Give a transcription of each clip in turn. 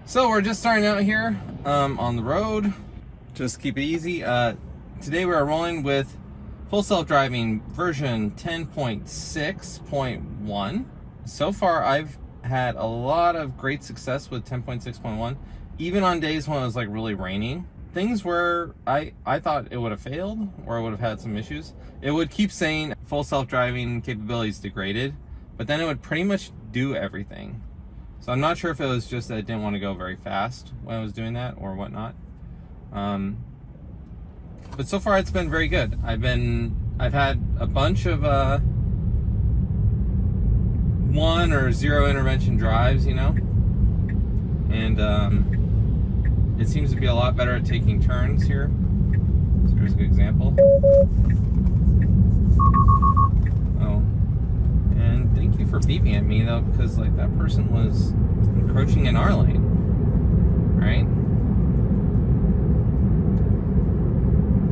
So we're just starting out here on the road. Just keep it easy. Today we are rolling with full self-driving version 10.6.1. So far I've had a lot of great success with 10.6.1, even on days when it was like really raining. Things where I thought it would have failed or it would have had some issues. It would keep saying full self-driving capabilities degraded, but then it would pretty much do everything. So I'm not sure if it was just that it didn't want to go very fast when I was doing that or whatnot. But so far it's been very good. I've had a bunch of 1 or 0 intervention drives, you know, and it seems to be a lot better at taking turns here. So here's a good example. Oh, and thank you for beeping at me though, because like that person was encroaching in our lane, right?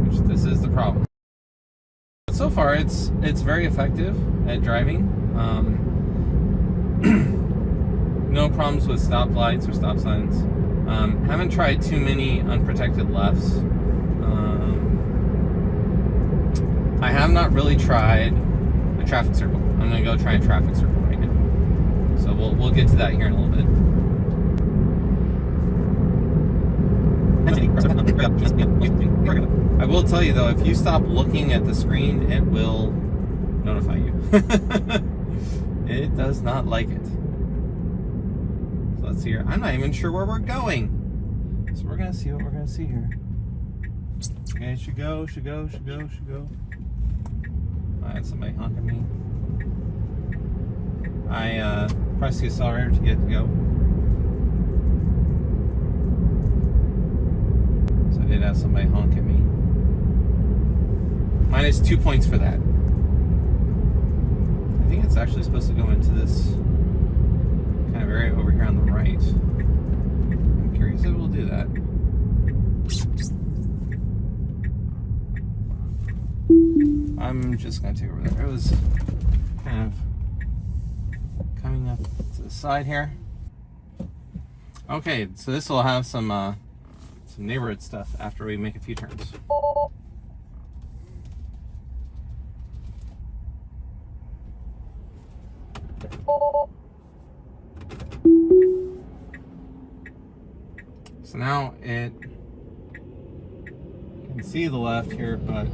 Which this is the problem. But so far it's very effective at driving. No problems with stoplights or stop signs. Haven't tried too many unprotected lefts. I have not really tried a traffic circle. I'm gonna go try a traffic circle right now. So we'll get to that here in a little bit. I will tell you though, if you stop looking at the screen, it will notify you. It does not like it. So let's see here. I'm not even sure where we're going. So we're gonna see what we're gonna see here. Okay, should go. I had somebody honking me. I pressed the accelerator to get to go. So I did have somebody honk at me. Minus 2 points for that. I think it's actually supposed to go into this kind of area over here on the right. I'm curious if it will do that. I'm just going to take over there. It was kind of coming up to the side here. Okay, so this will have some neighborhood stuff after we make a few turns. So now it can see the left here, but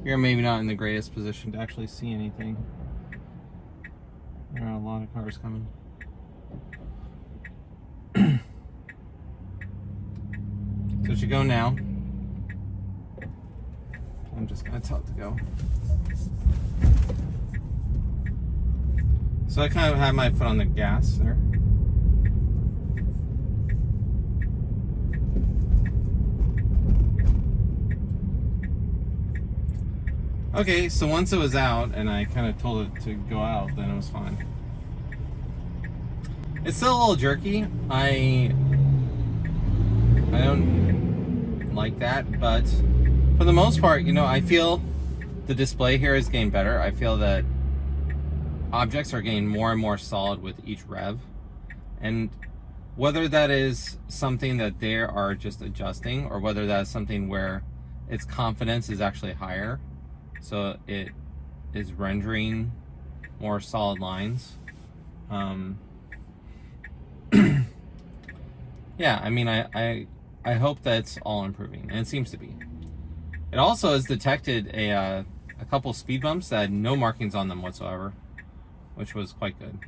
you're maybe not in the greatest position to actually see anything. There are a lot of cars coming. So it should go now. I'm just gonna tell it to go. So I kind of have my foot on the gas there. Okay, so once it was out and I kind of told it to go out, then it was fine. It's still a little jerky. I don't like that, but for the most part, you know, I feel the display here is getting better. I feel that objects are getting more and more solid with each rev. And whether that is something that they are just adjusting or whether that is something where its confidence is actually higher, so it is rendering more solid lines. Yeah, I mean, I hope that's all improving, and it seems to be. It also has detected a couple speed bumps that had no markings on them whatsoever, which was quite good.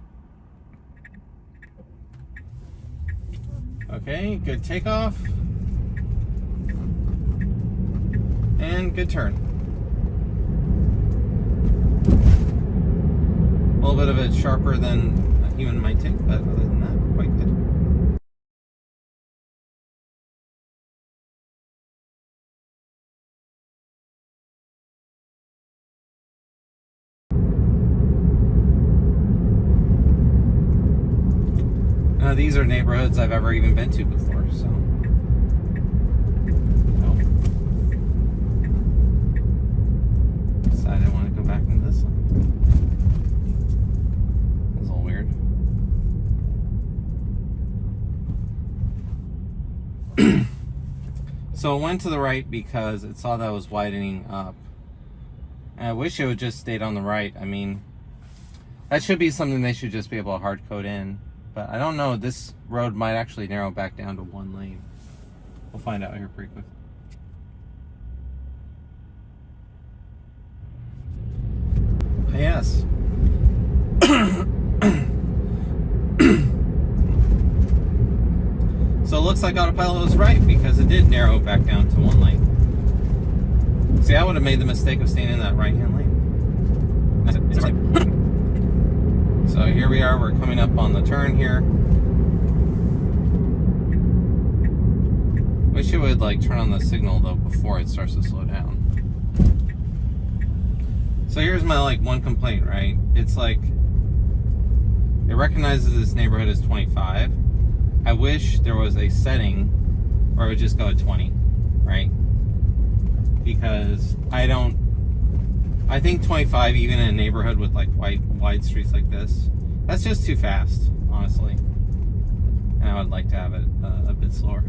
Okay, good takeoff. And good turn. A little bit of it sharper than a human might take, but other than that, quite good. These are neighborhoods I've ever even been to before, so. Nope. Decided I want to go back into this one. That's a little weird. So it went to the right because it saw that I was widening up. And I wish it would just stayed on the right. I mean, that should be something they should just be able to hard code in. But I don't know, this road might actually narrow back down to one lane. We'll find out here pretty quick. Yes. So it looks like Autopilot was right because it did narrow back down to one lane. See, I would have made the mistake of staying in that right-hand lane. So here we are, we're coming up on the turn here. Wish it would like turn on the signal though before it starts to slow down. So here's my like one complaint, right? It's like, it recognizes this neighborhood as 25. I wish there was a setting where it would just go at 20, right? Because I think 25, even in a neighborhood with like wide streets like this, that's just too fast, honestly. And I would like to have it a bit slower.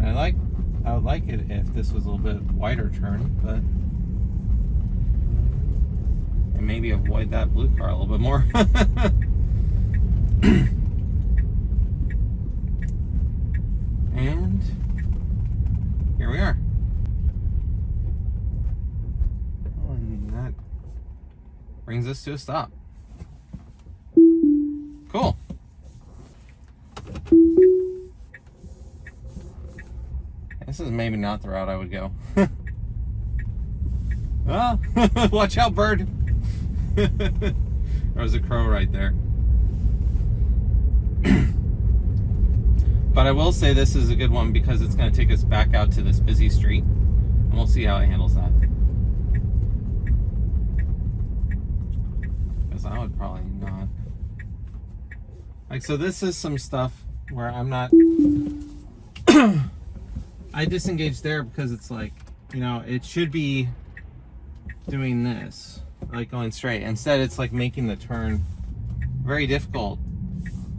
And I would like it if this was a little bit wider turn, but and maybe avoid that blue car a little bit more. And here we are. Oh, and that brings us to a stop. Cool. This is maybe not the route I would go. Ah, watch out, bird. There was a crow right there. But I will say this is a good one because it's going to take us back out to this busy street. And we'll see how it handles that. Because I would probably not. Like, so this is some stuff where I'm not... I disengaged there because it's like, you know, it should be doing this, like going straight. Instead, it's like making the turn very difficult.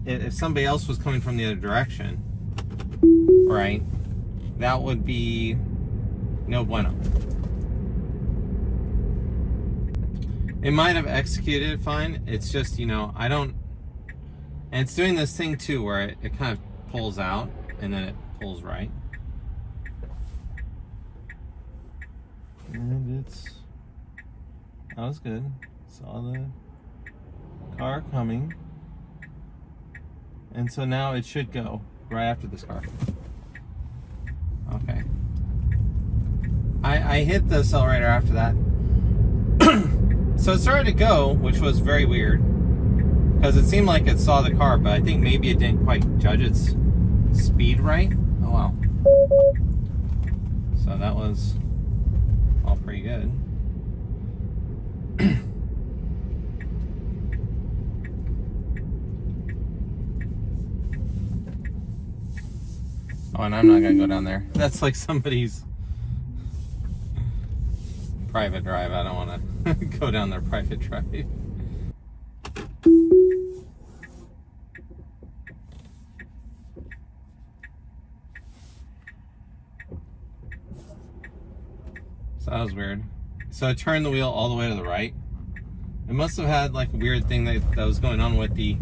If somebody else was coming from the other direction, right, that would be no bueno. It might have executed fine. It's just, you know, I don't, and it's doing this thing too where it kind of pulls out and then it pulls right. And that was good. Saw the car coming. And so now it should go right after this car. Okay. I hit the accelerator after that. So it started to go, which was very weird. Because it seemed like it saw the car, but I think maybe it didn't quite judge its speed right. Oh wow. So that was all pretty good. Oh, and I'm not gonna go down there. That's like somebody's private drive. I don't want to go down their private drive. So that was weird. So I turned the wheel all the way to the right. It must have had like a weird thing that was going on with the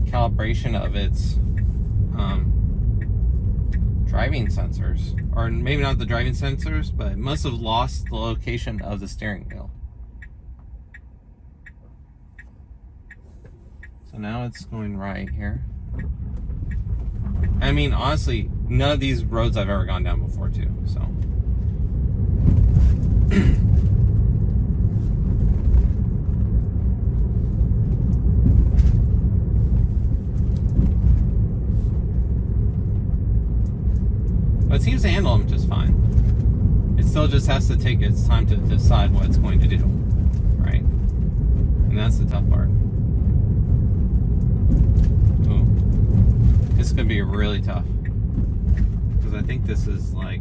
calibration of its driving sensors. Or maybe not the driving sensors, but it must have lost the location of the steering wheel. So now it's going right here. I mean, honestly, none of these roads I've ever gone down before too, so. But it seems to handle them just fine. It still just has to take its time to decide what it's going to do, right? And that's the tough part. Ooh. This is going to be really tough. Because I think this is like,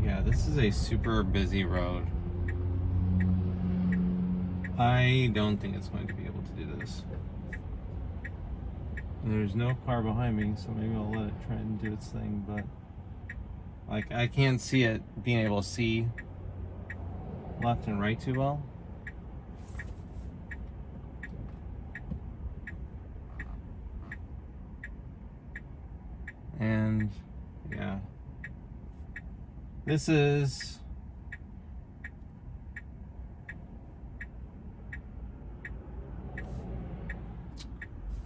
yeah, this is a super busy road. I don't think it's going to be able to do this. There's no car behind me, so maybe I'll let it try and do its thing, but like I can't see it being able to see left and right too well. And yeah, this is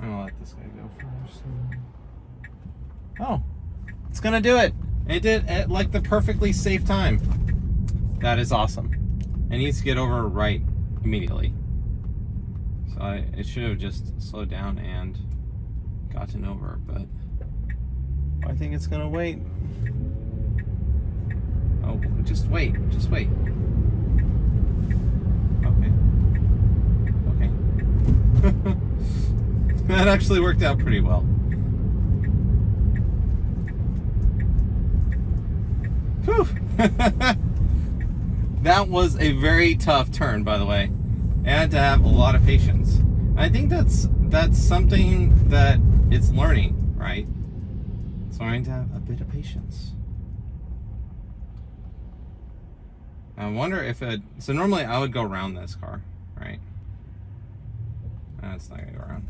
I'm gonna let this guy go first. Oh, it's gonna do it. It did at like the perfectly safe time. That is awesome. It needs to get over right immediately. So it should have just slowed down and gotten over, but I think it's gonna wait. Oh, just wait, just wait. Okay. Okay. That actually worked out pretty well. Whew. That was a very tough turn, by the way. I had to have a lot of patience. I think that's something that it's learning, right? It's learning to have a bit of patience. I wonder if it... So normally I would go around this car, right? It's not going to go around.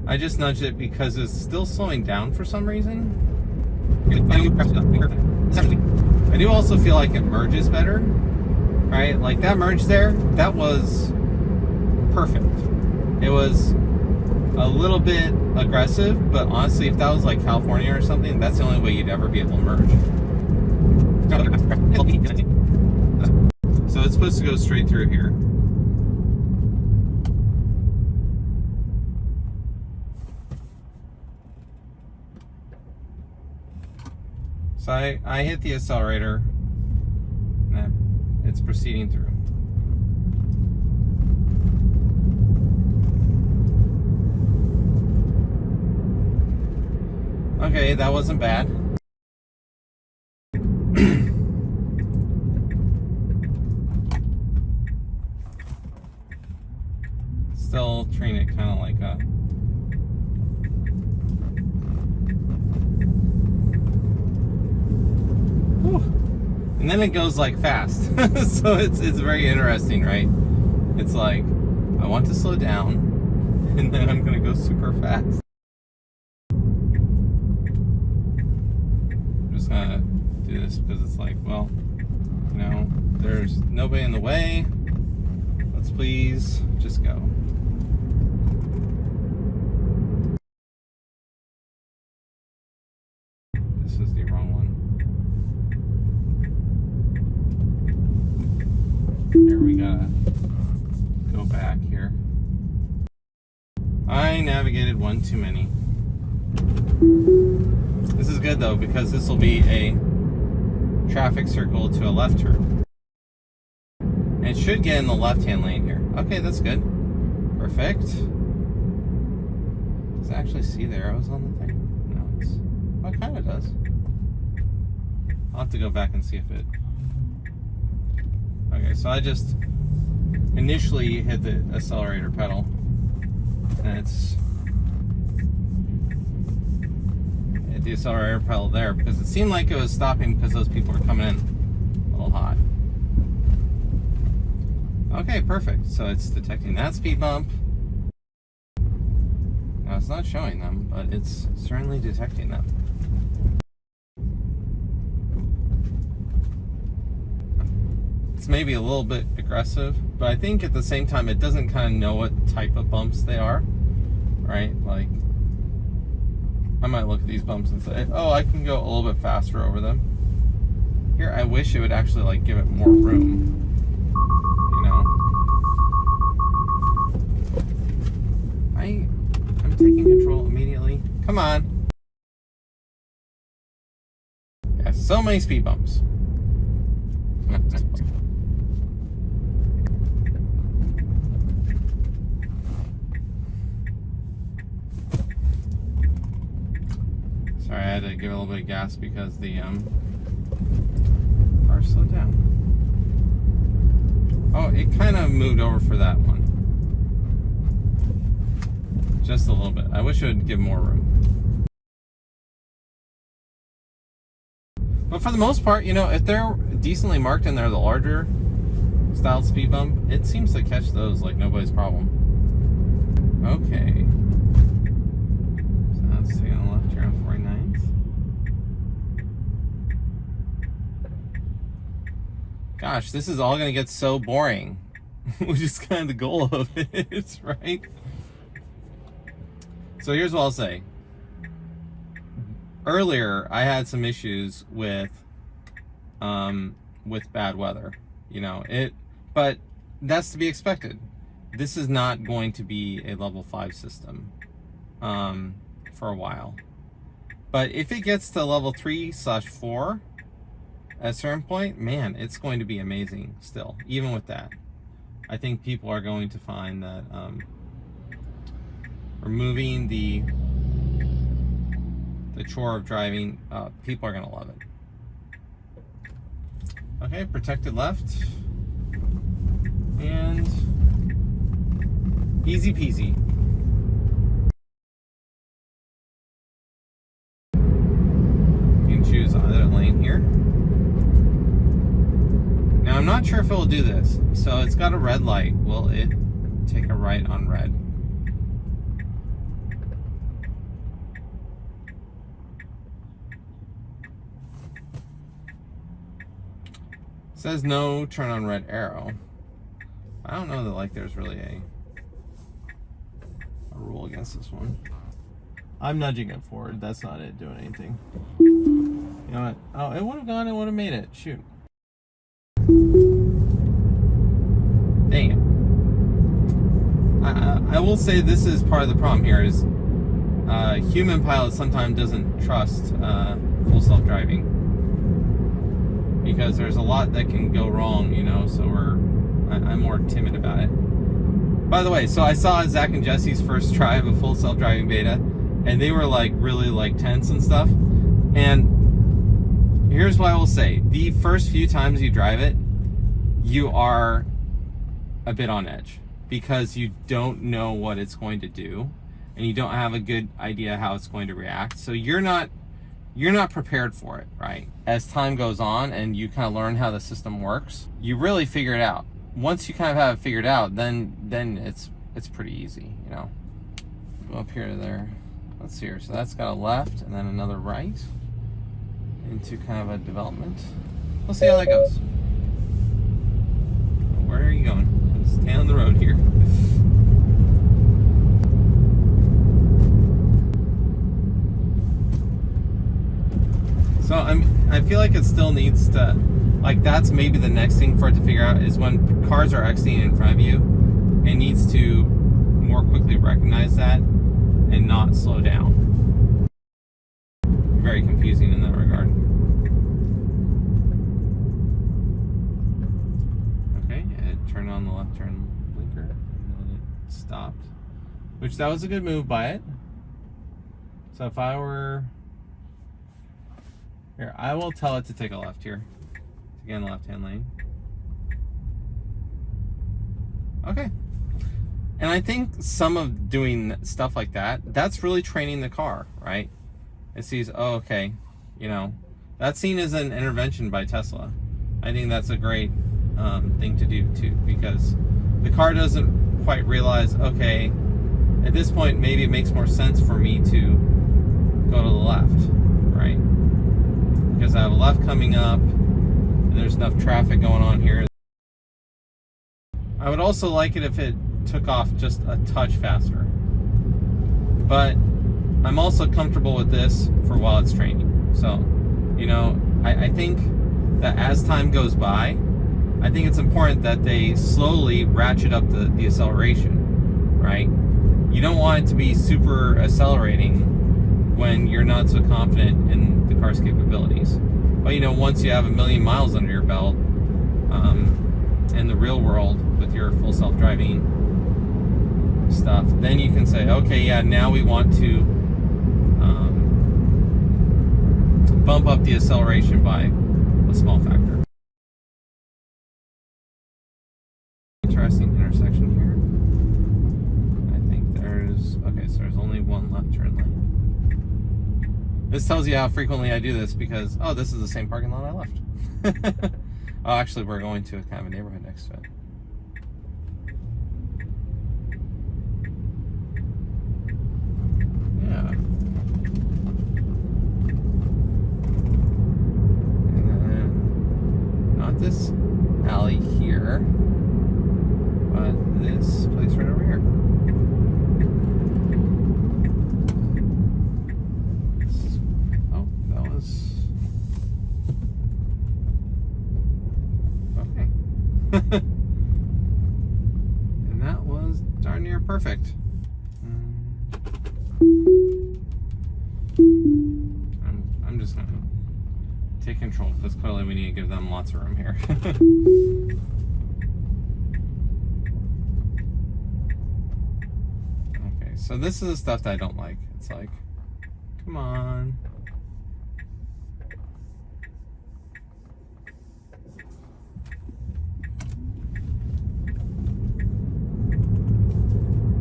I just nudged it because it's still slowing down for some reason. I do also feel like it merges better, right? Like that merge there, that was perfect. It was a little bit aggressive, but honestly, if that was like California or something, that's the only way you'd ever be able to merge. So it's supposed to go straight through here. So I hit the accelerator, and it's proceeding through. Okay, that wasn't bad. Still treating it kind of like a... And then it goes like fast. So it's very interesting, right? It's like, I want to slow down, and then I'm gonna go super fast. I'm just gonna do this because it's like, well, you know, there's nobody in the way. Let's please just go. This is the wrong one. Here, we gotta go back here. I navigated one too many. This is good though, because this will be a traffic circle to a left turn. And it should get in the left-hand lane here. Okay, that's good. Perfect. Does it actually see the arrows on the thing? No, it's... Well, it kind of does. I'll have to go back and see if it... Okay, so I just initially hit the accelerator pedal, and it's hit the accelerator pedal there because it seemed like it was stopping because those people were coming in a little hot. Okay, perfect. So it's detecting that speed bump. Now it's not showing them, but it's certainly detecting them. It's maybe a little bit aggressive, but I think at the same time it doesn't kind of know what type of bumps they are, right? Like, I might look at these bumps and say, oh, I can go a little bit faster over them. Here, I wish it would actually like give it more room, you know? I'm taking control immediately. Come on. Yeah, so many speed bumps. Sorry, I had to give it a little bit of gas because the car slow down. Oh, it kind of moved over for that one. Just a little bit. I wish it would give more room. But for the most part, you know, if they're decently marked and they're the larger styled speed bump, it seems to catch those like nobody's problem. Okay. So let's take on the left here on 49th. Gosh, this is all going to get so boring, which is kind of the goal of it, right? So here's what I'll say. Earlier, I had some issues with bad weather, you know, but that's to be expected. This is not going to be a level 5 system for a while. But if it gets to level 3/4 at a certain point, man, it's going to be amazing still, even with that. I think people are going to find that removing the chore of driving, people are going to love it. Okay, protected left. And easy peasy. You can choose either lane here. Now I'm not sure if it will do this. So it's got a red light. Will it take a right on red? It says no turn on red arrow. I don't know that like there's really a rule against this one. I'm nudging it forward. That's not it doing anything. You know what? Oh, it would have gone. It would have made it. Shoot. Dang it. I will say this is part of the problem here is human pilot sometimes doesn't trust full self-driving because there's a lot that can go wrong, you know, so I'm more timid about it. By the way, so I saw Zack and Jesse's first try of a full self-driving beta, and they were like really like tense and stuff. And here's what I will say. The first few times you drive it, you are a bit on edge because you don't know what it's going to do and you don't have a good idea how it's going to react. So you're not prepared for it, right? As time goes on and you kind of learn how the system works, you really figure it out. Once you kind of have it figured out, then it's pretty easy, you know. Go up here to there. Let's see here. So that's got a left and then another right into kind of a development. We'll see how that goes. Where are you going? Stay on the road here. So I feel like it still needs to, like that's maybe the next thing for it to figure out is when cars are exiting in front of you, it needs to more quickly recognize that and not slow down. Very confusing in that regard. Okay, it turned on the left turn blinker and then it stopped, which that was a good move by it. So if I were here, I will tell it to take a left here to get in the left-hand lane. Okay. And I think some of doing stuff like that, that's really training the car, right? It sees, oh, okay, you know, that's seen as an intervention by Tesla. I think that's a great thing to do too, because the car doesn't quite realize, okay, at this point, maybe it makes more sense for me to go to the left, right? Because I have a left coming up, and there's enough traffic going on here. I would also like it if it took off just a touch faster. But I'm also comfortable with this for while it's training. So, you know, I think that as time goes by, I think it's important that they slowly ratchet up the acceleration, right? You don't want it to be super accelerating when you're not so confident in the car's capabilities. But you know, once you have 1 million miles under your belt, in the real world with your full self-driving stuff, then you can say, okay, yeah, now we want to bump up the acceleration by a small factor. This tells you how frequently I do this because, oh, this is the same parking lot I left. Oh, actually, we're going to a kind of a neighborhood next to it. Yeah. And then, not this alley here, but this place right over here. Oh, that was... okay. And that was darn near perfect. I'm just gonna take control because clearly we need to give them lots of room here. Okay, so this is the stuff that I don't like. It's like, come on.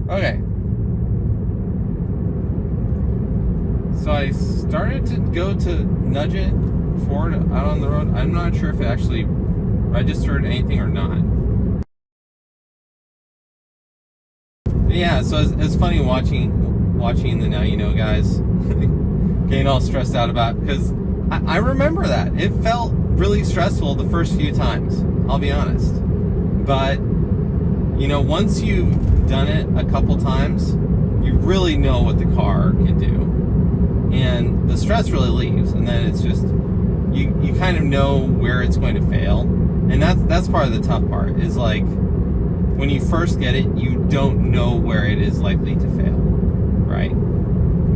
Okay. So I started to go to nudge it forward out on the road. I'm not sure if it actually registered anything or not. But yeah, so it's funny watching the Now You Know guys getting all stressed out about, because I remember that. It felt really stressful the first few times, I'll be honest. But, you know, once you've done it a couple times, you really know what the car can do. And the stress really leaves, and then it's just you kind of know where it's going to fail, and that's part of the tough part. Is like when you first get it, you don't know where it is likely to fail, right?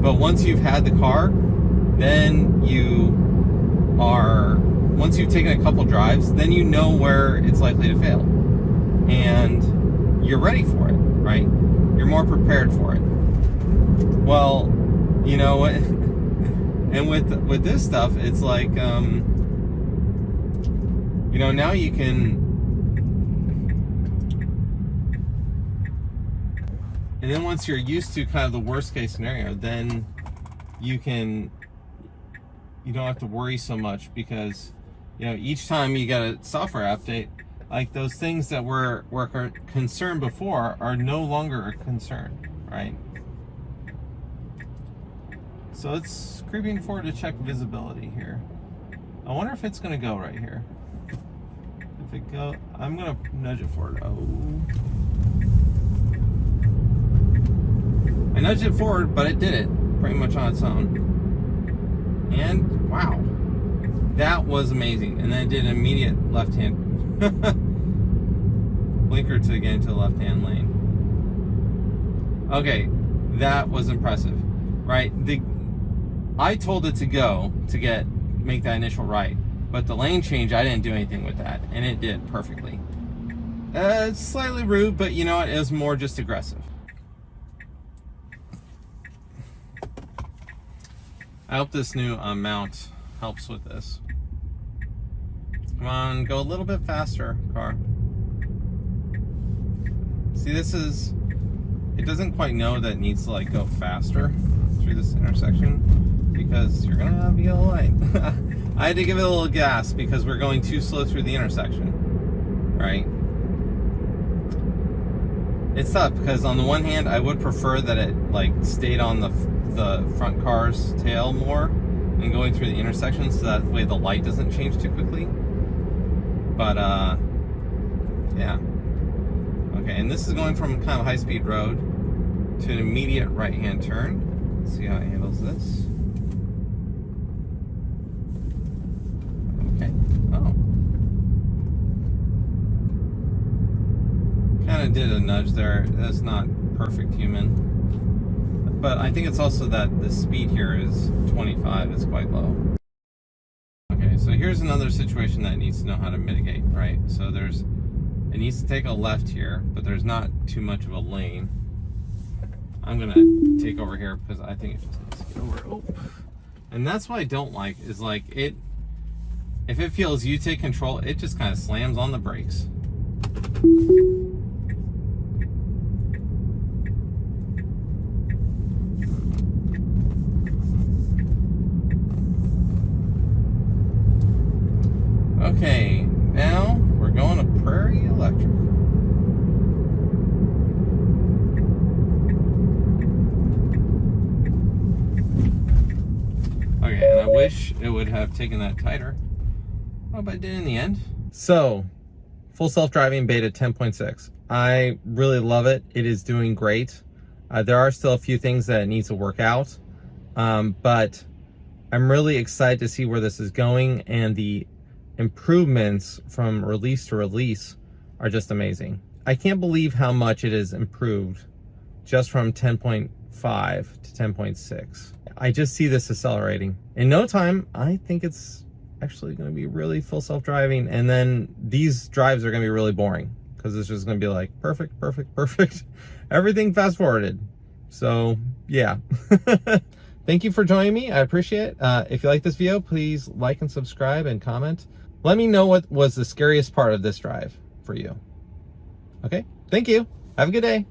But once you've had the car, then once you've taken a couple drives, then you know where it's likely to fail, and you're ready for it, right? You're more prepared for it. Well, you know what? And with this stuff, it's like, you know, now you can, and then once you're used to kind of the worst case scenario, then you don't have to worry so much, because, you know, each time you get a software update, like those things that were a concern before are no longer a concern, right? So it's creeping forward to check visibility here. I wonder if it's going to go right here. If it go, I'm going to nudge it forward. Oh. I nudged it forward, but it did it pretty much on its own. And wow, that was amazing. And then it did an immediate left hand blinker to get into the left hand lane. Okay, that was impressive, right? I told it to go to make that initial right, but the lane change, I didn't do anything with that, and it did perfectly. It's slightly rude, but you know what? It was more just aggressive. I hope this new mount helps with this. Come on, go a little bit faster, car. See, it doesn't quite know that it needs to like go faster through this intersection, because you're gonna have a yellow light. I had to give it a little gas because we're going too slow through the intersection, right? It's tough because on the one hand, I would prefer that it like stayed on the front car's tail more and going through the intersection, so that way the light doesn't change too quickly. But yeah. Okay, and this is going from kind of a high-speed road to an immediate right-hand turn. Let's see how it handles this. Okay. Oh. Kind of did a nudge there. That's not perfect human. But I think it's also that the speed here is 25. It's quite low. Okay, so here's another situation that it needs to know how to mitigate, right? So it needs to take a left here, but there's not too much of a lane. I'm gonna take over here because I think it just needs to get over. Oh. And that's what I don't like, is like if it feels you take control, it just kind of slams on the brakes. Okay, now we're going to Prairie Electric. Okay, and I wish it would have taken that tighter. Oh, but it did in the end. So, full self-driving beta 10.6. I really love it. It is doing great. There are still a few things that it needs to work out, but I'm really excited to see where this is going, and the improvements from release to release are just amazing. I can't believe how much it has improved just from 10.5 to 10.6. I just see this accelerating. In no time, I think it's actually going to be really full self-driving, and then these drives are going to be really boring because it's just going to be like perfect, perfect, perfect. Everything fast forwarded. So yeah. Thank you for joining me. I appreciate it. If you like this video, please like and subscribe and comment. Let me know what was the scariest part of this drive for you. Okay, thank you. Have a good day.